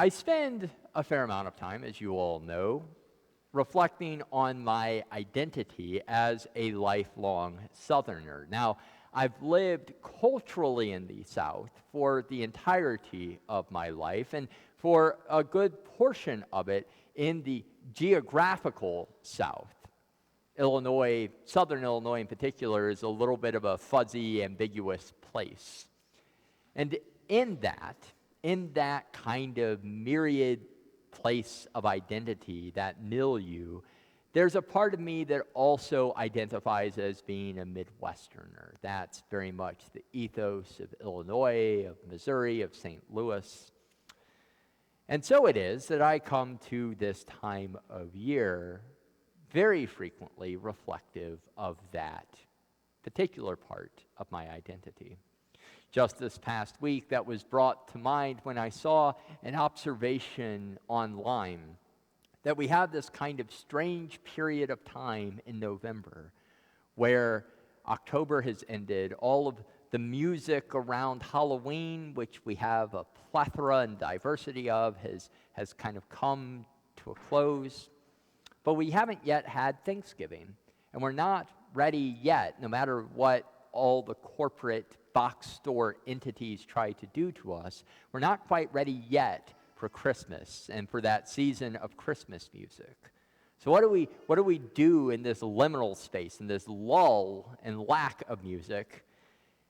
I spend a fair amount of time, as you all know, reflecting on my identity as a lifelong Southerner. Now, I've lived culturally in the South for the entirety of my life, and for a good portion of it in the geographical South. Illinois, Southern Illinois in particular, is a little bit of a fuzzy, ambiguous place. And in that kind of myriad place of identity, that milieu, there's a part of me that also identifies as being a Midwesterner. That's very much the ethos of Illinois, of Missouri, of St. Louis. And so it is that I come to this time of year very frequently reflective of that particular part of my identity. Just this past week, that was brought to mind when I saw an observation online that we have this kind of strange period of time in November where October has ended, all of the music around Halloween, which we have a plethora and diversity of, has kind of come to a close. But we haven't yet had Thanksgiving, and we're not ready yet, no matter what all the corporate box store entities try to do to us. We're not quite ready yet for Christmas and for that season of Christmas music. So what do we do in this liminal space, in this lull and lack of music?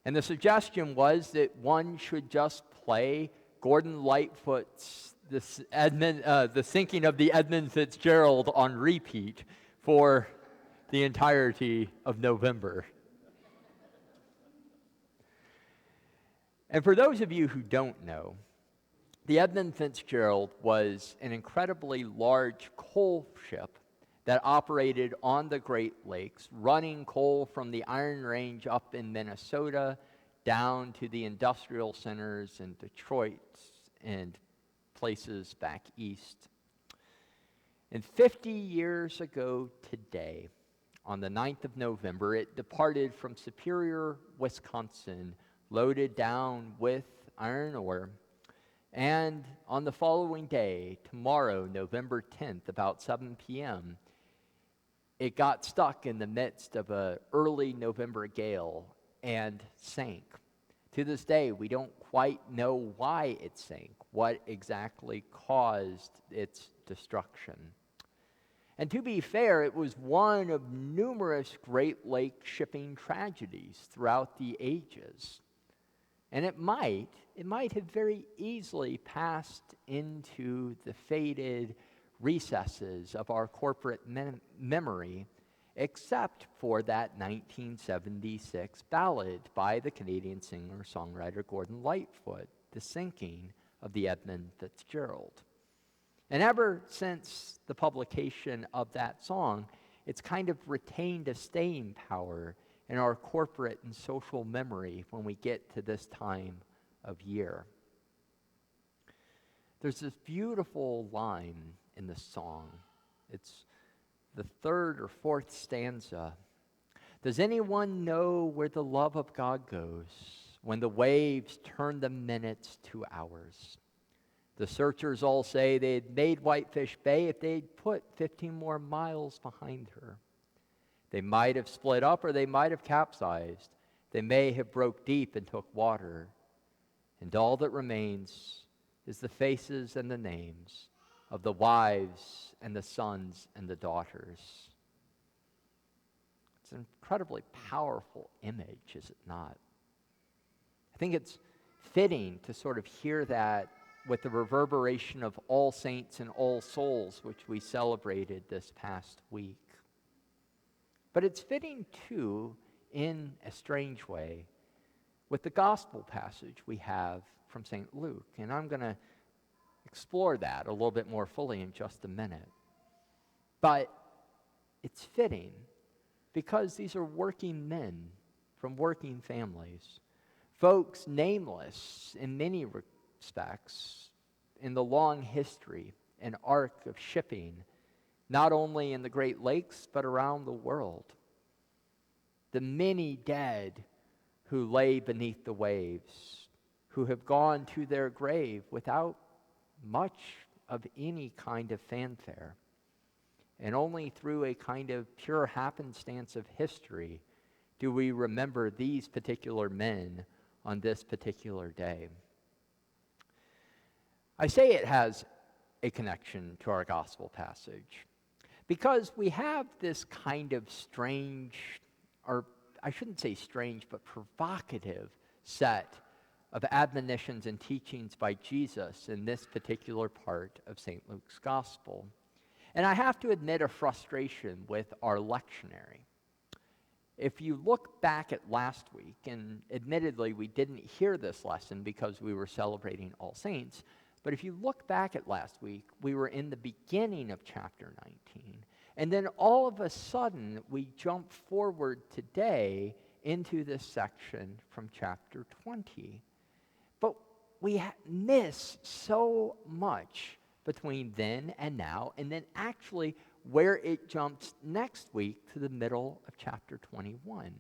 And the suggestion was that one should just play Gordon Lightfoot's the Sinking of the Edmund Fitzgerald on repeat for the entirety of November. And for those of you who don't know, the Edmund Fitzgerald was an incredibly large coal ship that operated on the Great Lakes, running coal from the Iron Range up in Minnesota down to the industrial centers in Detroit and places back east. And 50 years ago today, on the 9th of November, it departed from Superior, Wisconsin, loaded down with iron ore. And on the following day, tomorrow, November 10th, about 7 p.m., it got stuck in the midst of an early November gale and sank. To this day, we don't quite know why it sank, what exactly caused its destruction. And to be fair, it was one of numerous Great Lake shipping tragedies throughout the ages. And it might have very easily passed into the faded recesses of our corporate memory, except for that 1976 ballad by the Canadian singer-songwriter Gordon Lightfoot, The Sinking of the Edmund Fitzgerald. And ever since the publication of that song, it's kind of retained a staying power in our corporate and social memory when we get to this time of year. There's this beautiful line in the song. It's the third or fourth stanza. Does anyone know where the love of God goes when the waves turn the minutes to hours? The searchers all say they'd made Whitefish Bay if they'd put 15 more miles behind her. They might have split up or they might have capsized. They may have broke deep and took water. And all that remains is the faces and the names of the wives and the sons and the daughters. It's an incredibly powerful image, is it not? I think it's fitting to sort of hear that with the reverberation of All Saints and All Souls, which we celebrated this past week. But it's fitting, too, in a strange way, with the gospel passage we have from St. Luke. And I'm going to explore that a little bit more fully in just a minute. But it's fitting because these are working men from working families, folks nameless in many respects in the long history and arc of shipping, not only in the Great Lakes, but around the world. The many dead who lay beneath the waves, who have gone to their grave without much of any kind of fanfare. And only through a kind of pure happenstance of history do we remember these particular men on this particular day. I say it has a connection to our gospel passage because we have this kind of strange, or I shouldn't say strange, but provocative set of admonitions and teachings by Jesus in this particular part of St. Luke's gospel. And I have to admit a frustration with our lectionary. If you look back at last week, and admittedly we didn't hear this lesson because we were celebrating All Saints, but if you look back at last week, we were in the beginning of chapter 19. And then all of a sudden, we jump forward today into this section from chapter 20. But we miss so much between then and now, and then actually where it jumps next week to the middle of chapter 21.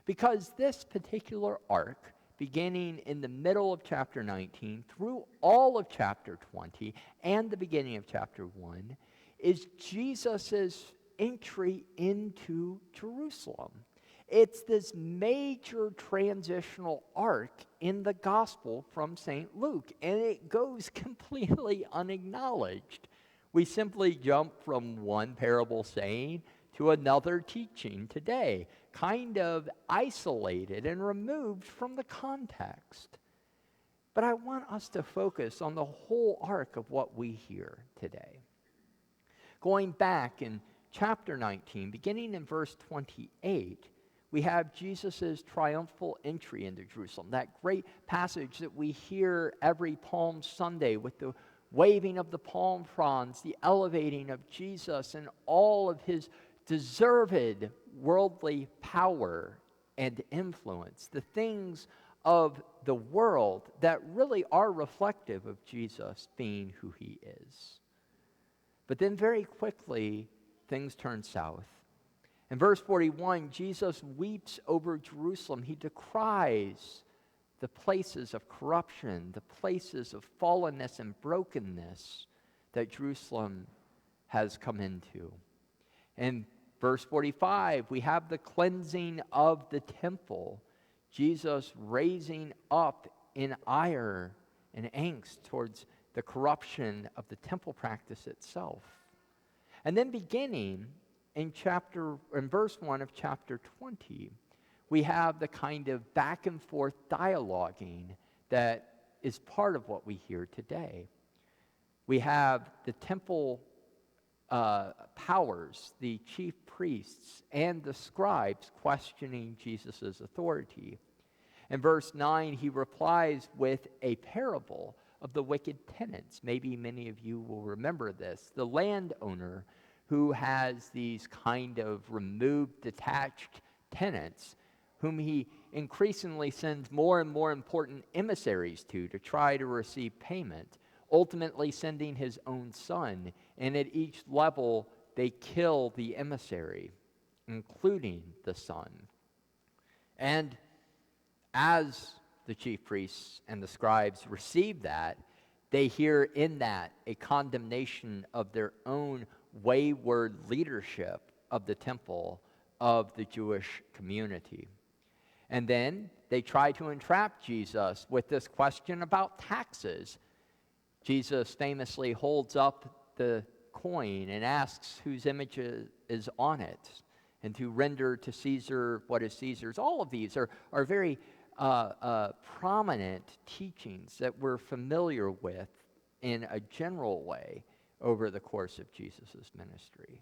Because this particular arc, beginning in the middle of chapter 19 through all of chapter 20 and the beginning of chapter 1, is Jesus' entry into Jerusalem. It's this major transitional arc in the gospel from St. Luke, and it goes completely unacknowledged. We simply jump from one parable saying to another teaching today, kind of isolated and removed from the context. But I want us to focus on the whole arc of what we hear today. Going back in chapter 19, beginning in verse 28, we have Jesus' triumphal entry into Jerusalem, that great passage that we hear every Palm Sunday with the waving of the palm fronds, the elevating of Jesus and all of his deserved worldly power and influence, the things of the world that really are reflective of Jesus being who he is. But then very quickly, things turn south. In verse 41, Jesus weeps over Jerusalem. He decries the places of corruption, the places of fallenness and brokenness that Jerusalem has come into. In verse 45, we have the cleansing of the temple, Jesus raising up in ire and angst towards the corruption of the temple practice itself. And then beginning in verse 1 of chapter 20, we have the kind of back and forth dialoguing that is part of what we hear today. We have the temple powers, the chief priests, and the scribes questioning Jesus' authority. In verse 9, he replies with a parable of the wicked tenants. Maybe many of you will remember this. The landowner who has these kind of removed, detached tenants whom he increasingly sends more and more important emissaries to try to receive payment, ultimately sending his own son. And at each level, they kill the emissary, including the son. And as the chief priests and the scribes receive that, they hear in that a condemnation of their own wayward leadership of the temple, of the Jewish community. And then they try to entrap Jesus with this question about taxes. Jesus famously holds up the coin and asks whose image is on it, and to render to Caesar what is Caesar's. All of these are very prominent teachings that we're familiar with in a general way over the course of Jesus' ministry.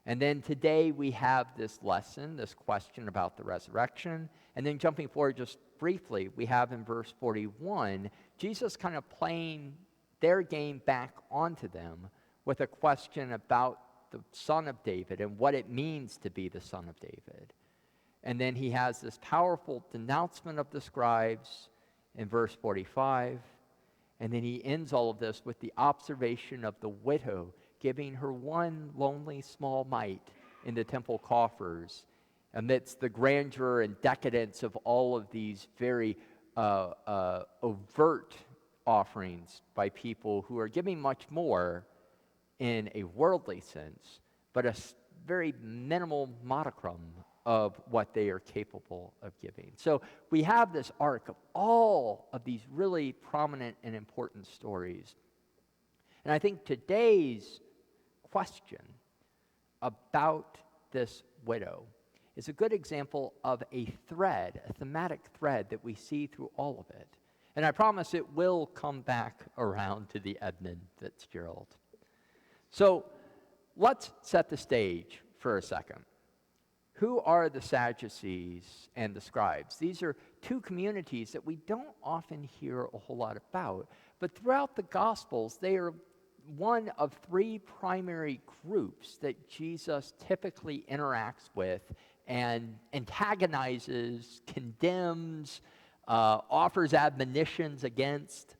And then today we have this lesson, this question about the resurrection. And then jumping forward just briefly, we have in verse 41, Jesus kind of playing their game back onto them with a question about the Son of David and what it means to be the Son of David. And then he has this powerful denouncement of the scribes in verse 45. And then he ends all of this with the observation of the widow giving her one lonely small mite in the temple coffers amidst the grandeur and decadence of all of these very overt offerings by people who are giving much more in a worldly sense, but a very minimal modicum of what they are capable of giving. So we have this arc of all of these really prominent and important stories. And I think today's question about this widow is a good example of a thread, a thematic thread that we see through all of it. And I promise it will come back around to the Edmund Fitzgerald. So let's set the stage for a second. Who are the Sadducees and the scribes? These are two communities that we don't often hear a whole lot about, but throughout the Gospels, they are one of three primary groups that Jesus typically interacts with and antagonizes, condemns, offers admonitions against.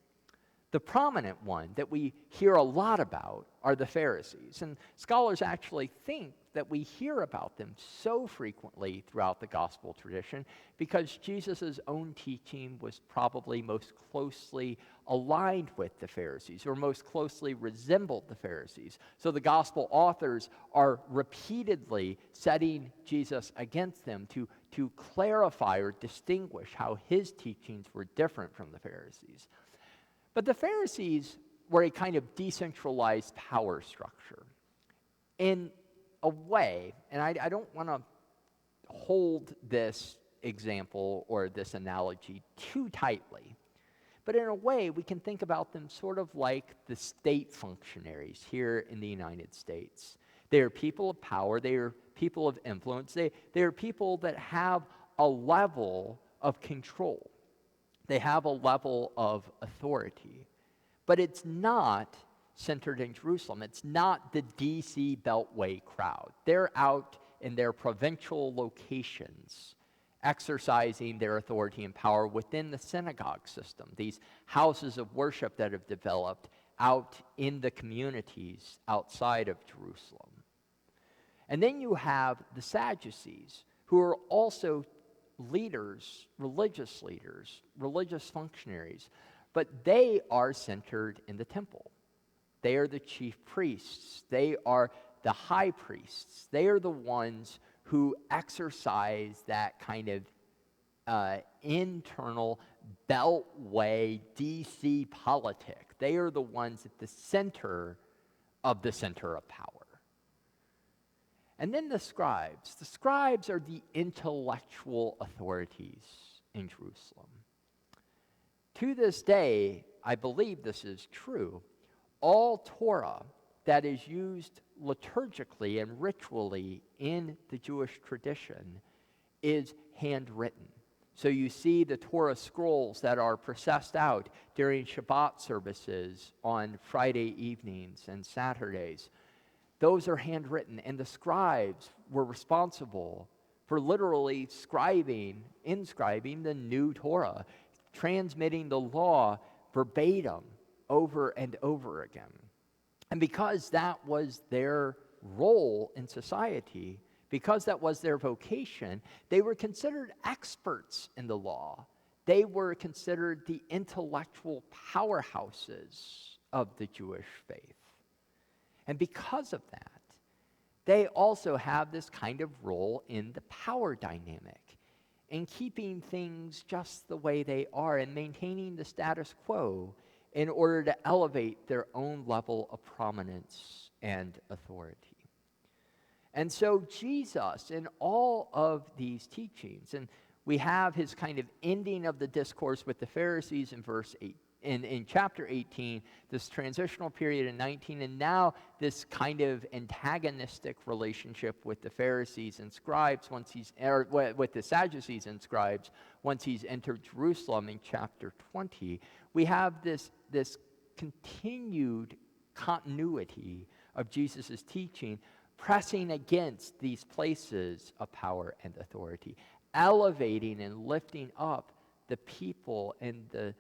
The prominent one that we hear a lot about are the Pharisees. And scholars actually think that we hear about them so frequently throughout the gospel tradition because Jesus' own teaching was probably most closely aligned with the Pharisees or most closely resembled the Pharisees. So the gospel authors are repeatedly setting Jesus against them to clarify or distinguish how his teachings were different from the Pharisees. But the Pharisees were a kind of decentralized power structure. In a way, and I don't want to hold this example or this analogy too tightly, but in a way we can think about them sort of like the state functionaries here in the United States. They are people of power, they are people of influence, they are people that have a level of control. They have a level of authority, but it's not centered in Jerusalem. It's not the D.C. Beltway crowd. They're out in their provincial locations, exercising their authority and power within the synagogue system, these houses of worship that have developed out in the communities outside of Jerusalem. And then you have the Sadducees, who are also leaders, religious functionaries, but they are centered in the temple. They are the chief priests. They are the high priests. They are the ones who exercise that kind of internal beltway DC politic. They are the ones at the center of power. And then the scribes. The scribes are the intellectual authorities in Jerusalem. To this day, I believe this is true, all Torah that is used liturgically and ritually in the Jewish tradition is handwritten. So you see the Torah scrolls that are processed out during Shabbat services on Friday evenings and Saturdays. Those are handwritten, and the scribes were responsible for literally inscribing the new Torah, transmitting the law verbatim over and over again. And because that was their role in society, because that was their vocation, they were considered experts in the law. They were considered the intellectual powerhouses of the Jewish faith. And because of that, they also have this kind of role in the power dynamic, in keeping things just the way they are and maintaining the status quo in order to elevate their own level of prominence and authority. And so Jesus, in all of these teachings, and we have his kind of ending of the discourse with the Pharisees in verse 8. In chapter 18, this transitional period in 19, and now this kind of antagonistic relationship with the Pharisees and scribes with the Sadducees and scribes once he's entered Jerusalem in chapter 20, we have this continued continuity of Jesus' teaching, pressing against these places of power and authority, elevating and lifting up the people and the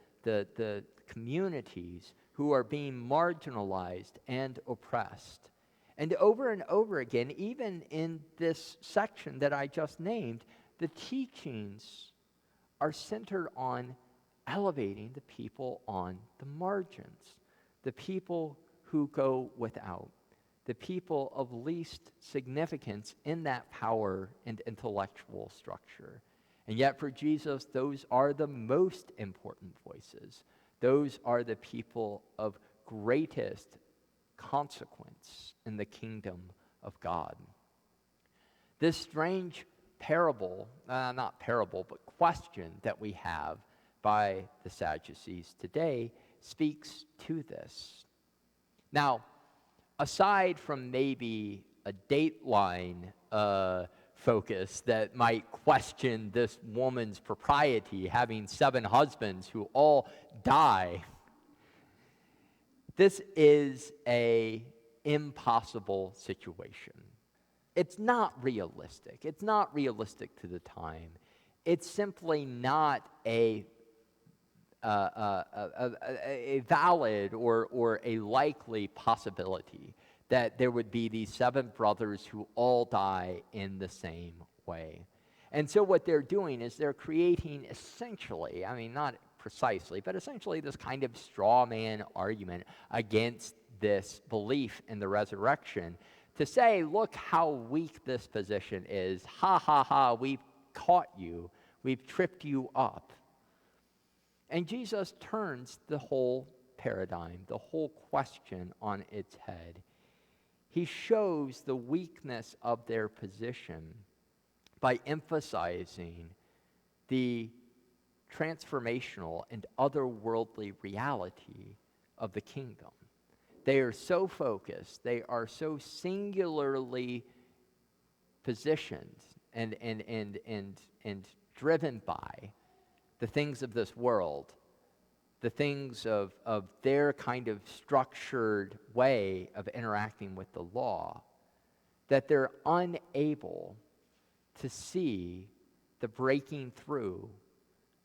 communities who are being marginalized and oppressed. And over again, even in this section that I just named, the teachings are centered on elevating the people on the margins, the people who go without, the people of least significance in that power and intellectual structure. And yet for Jesus, those are the most important voices. Those are the people of greatest consequence in the kingdom of God. This strange parable, not parable, but question that we have by the Sadducees today speaks to this. Now, aside from maybe a Dateline focus that might question this woman's propriety, having 7 husbands who all die, this is an impossible situation. It's not realistic. It's not realistic to the time. It's simply not a valid or a likely possibility that there would be these 7 brothers who all die in the same way. And so what they're doing is they're creating essentially, I mean, not precisely, but essentially this kind of straw man argument against this belief in the resurrection to say, look how weak this position is. Ha, ha, ha, we've caught you. We've tripped you up. And Jesus turns the whole paradigm, the whole question on its head. He shows the weakness of their position by emphasizing the transformational and otherworldly reality of the kingdom. They are so focused, they are so singularly positioned and driven by the things of this world, the things of their kind of structured way of interacting with the law, that they're unable to see the breaking through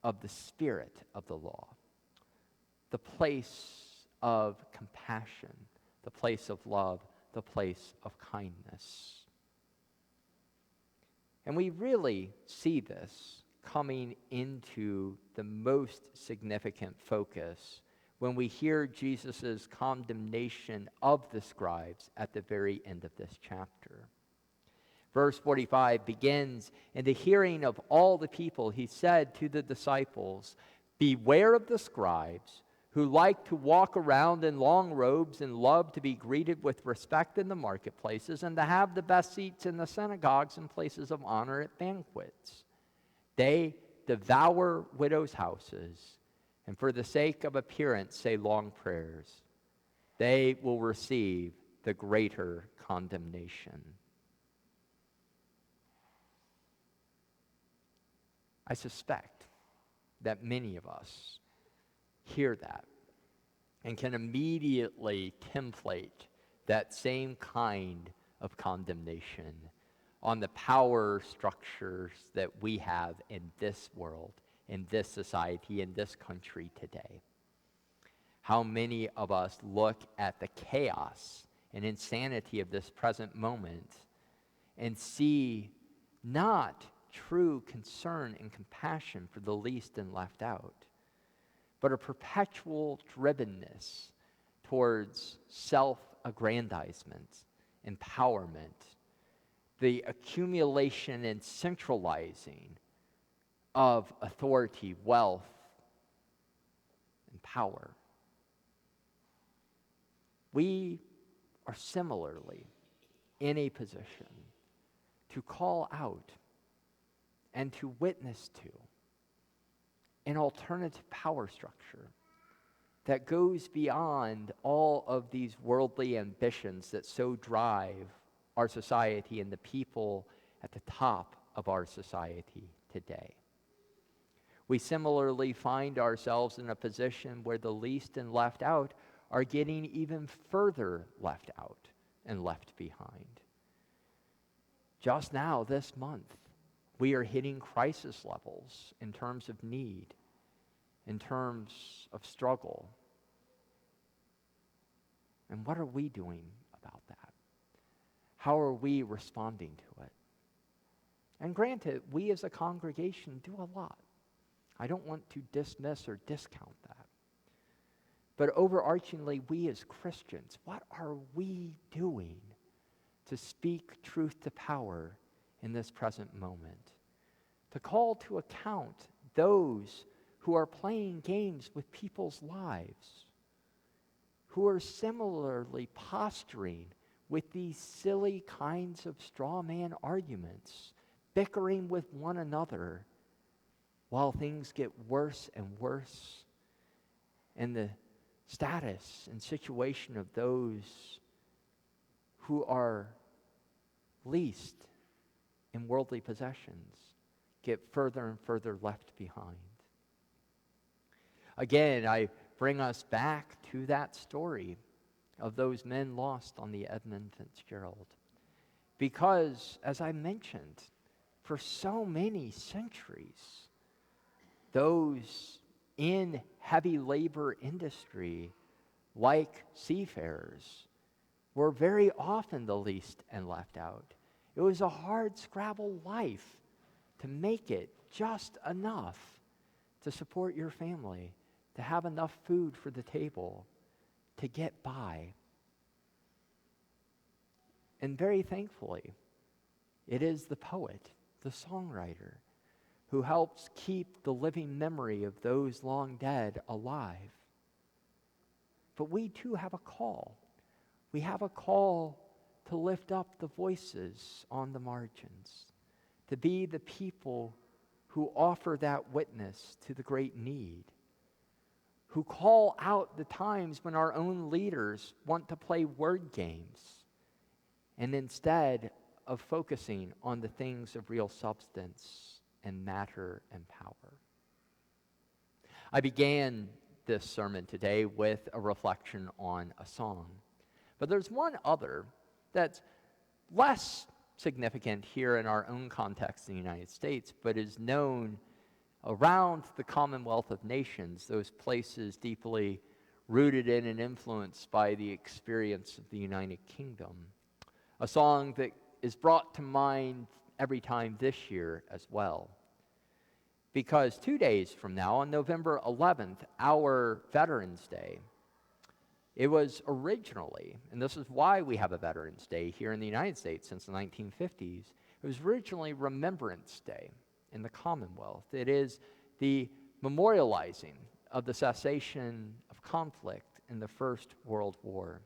of the spirit of the law, the place of compassion, the place of love, the place of kindness. And we really see this coming into the most significant focus when we hear Jesus' condemnation of the scribes at the very end of this chapter. Verse 45 begins, "In the hearing of all the people, he said to the disciples, 'Beware of the scribes who like to walk around in long robes and love to be greeted with respect in the marketplaces and to have the best seats in the synagogues and places of honor at banquets. They devour widows' houses, and for the sake of appearance say long prayers. They will receive the greater condemnation.'" I suspect that many of us hear that and can immediately template that same kind of condemnation on the power structures that we have in this world, in this society, in this country today. How many of us look at the chaos and insanity of this present moment and see not true concern and compassion for the least and left out, but a perpetual drivenness towards self-aggrandizement, empowerment, the accumulation and centralizing of authority, wealth, and power. We are similarly in a position to call out and to witness to an alternative power structure that goes beyond all of these worldly ambitions that so drive our society and the people at the top of our society today. We similarly find ourselves in a position where the least and left out are getting even further left out and left behind. Just now, this month, we are hitting crisis levels in terms of need, in terms of struggle. And what are we doing about that? How are we responding to it? And granted, we as a congregation do a lot. I don't want to dismiss or discount that. But overarchingly, we as Christians, what are we doing to speak truth to power in this present moment? To call to account those who are playing games with people's lives, who are similarly posturing with these silly kinds of straw man arguments, bickering with one another while things get worse and worse, and the status and situation of those who are least in worldly possessions get further and further left behind. Again, I bring us back to that story of those men lost on the Edmund Fitzgerald. Because, as I mentioned, for so many centuries, those in heavy labor industry, like seafarers, were very often the least and left out. It was a hard scrabble life to make it just enough to support your family, to have enough food for the table, to get by. And very thankfully, it is the poet, the songwriter, who helps keep the living memory of those long dead alive. But we too have a call. We have a call to lift up the voices on the margins, to be the people who offer that witness to the great need, who call out the times when our own leaders want to play word games, and instead of focusing on the things of real substance and matter and power. I began this sermon today with a reflection on a song, but there's one other that's less significant here in our own context in the United States, but is known around the Commonwealth of Nations, those places deeply rooted in and influenced by the experience of the United Kingdom. A song that is brought to mind every time this year as well. Because 2 days from now, on November 11th, our Veterans Day, it was originally, and this is why we have a Veterans Day here in the United States since the 1950s, it was originally Remembrance Day in the Commonwealth. It is the memorializing of the cessation of conflict in the First World War.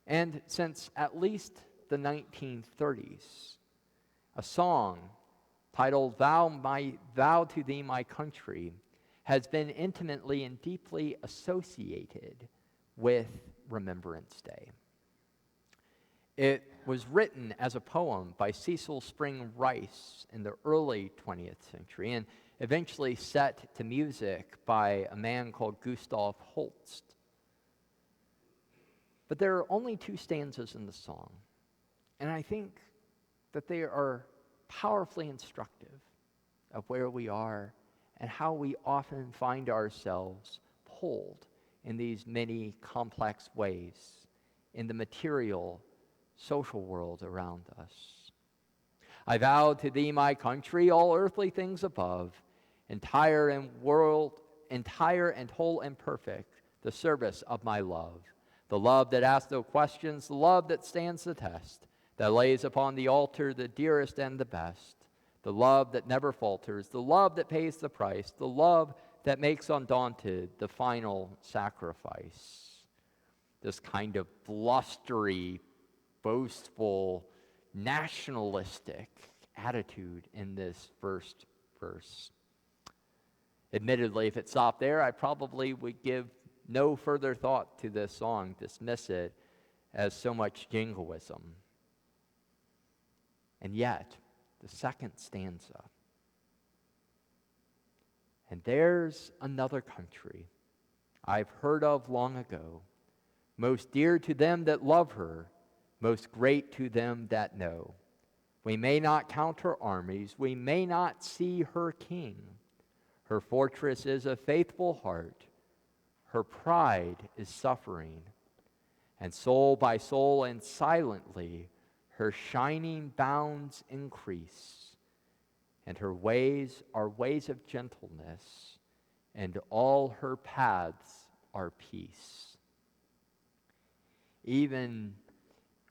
And since at least the 1930s, a song titled Vow to Thee, My Country, has been intimately and deeply associated with Remembrance Day. It was written as a poem by Cecil Spring Rice in the early 20th century and eventually set to music by a man called Gustav Holst. But there are only 2 stanzas in the song, and I think that they are powerfully instructive of where we are and how we often find ourselves pulled in these many complex ways in the material, social world around us. I vow to thee, my country, all earthly things above, entire and whole and perfect, the service of my love. The love that asks no questions, the love that stands the test, that lays upon the altar the dearest and the best, the love that never falters, the love that pays the price, the love that makes undaunted the final sacrifice. This kind of blustery, boastful, nationalistic attitude in this first verse. Admittedly, if it stopped there, I probably would give no further thought to this song, dismiss it as so much jingoism. And yet, the second stanza, and there's another country I've heard of long ago, most dear to them that love her, most great to them that know. We may not count her armies, we may not see her king. Her fortress is a faithful heart, her pride is suffering, and soul by soul and silently her shining bounds increase, and her ways are ways of gentleness, and all her paths are peace. Even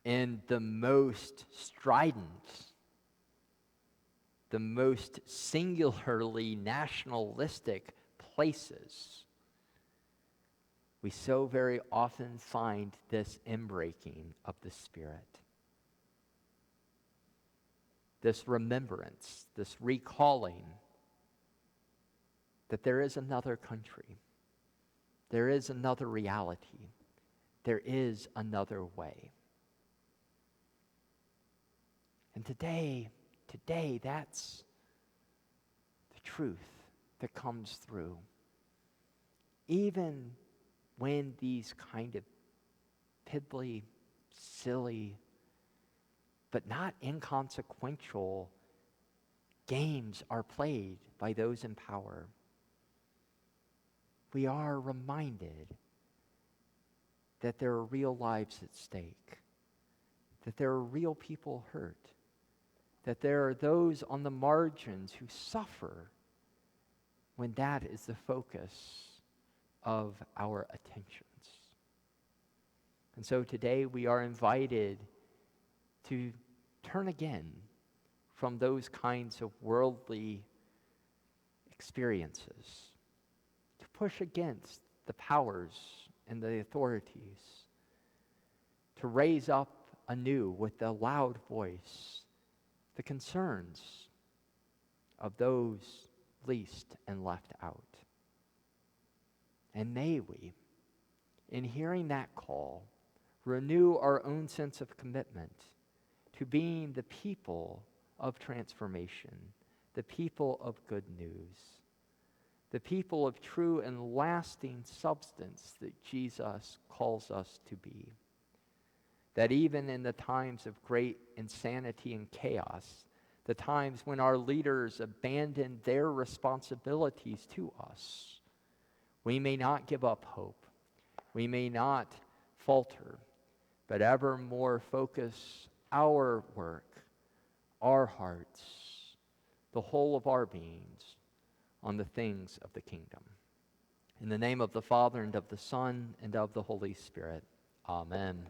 in the most strident, the most singularly nationalistic places, we so very often find this inbreaking of the Spirit. This remembrance, this recalling that there is another country, there is another reality, there is another way. And today, that's the truth that comes through. Even when these kind of piddly, silly, but not inconsequential games are played by those in power, we are reminded that there are real lives at stake, that there are real people hurt, that there are those on the margins who suffer when that is the focus of our attentions. And so today we are invited to turn again from those kinds of worldly experiences, to push against the powers and the authorities, to raise up anew with a loud voice the concerns of those least and left out. And may we, in hearing that call, renew our own sense of commitment to being the people of transformation, the people of good news, the people of true and lasting substance that Jesus calls us to be. That even in the times of great insanity and chaos, the times when our leaders abandon their responsibilities to us, we may not give up hope. We may not falter, but ever more focus our work, our hearts, the whole of our beings on the things of the kingdom. In the name of the Father, and of the Son, and of the Holy Spirit. Amen.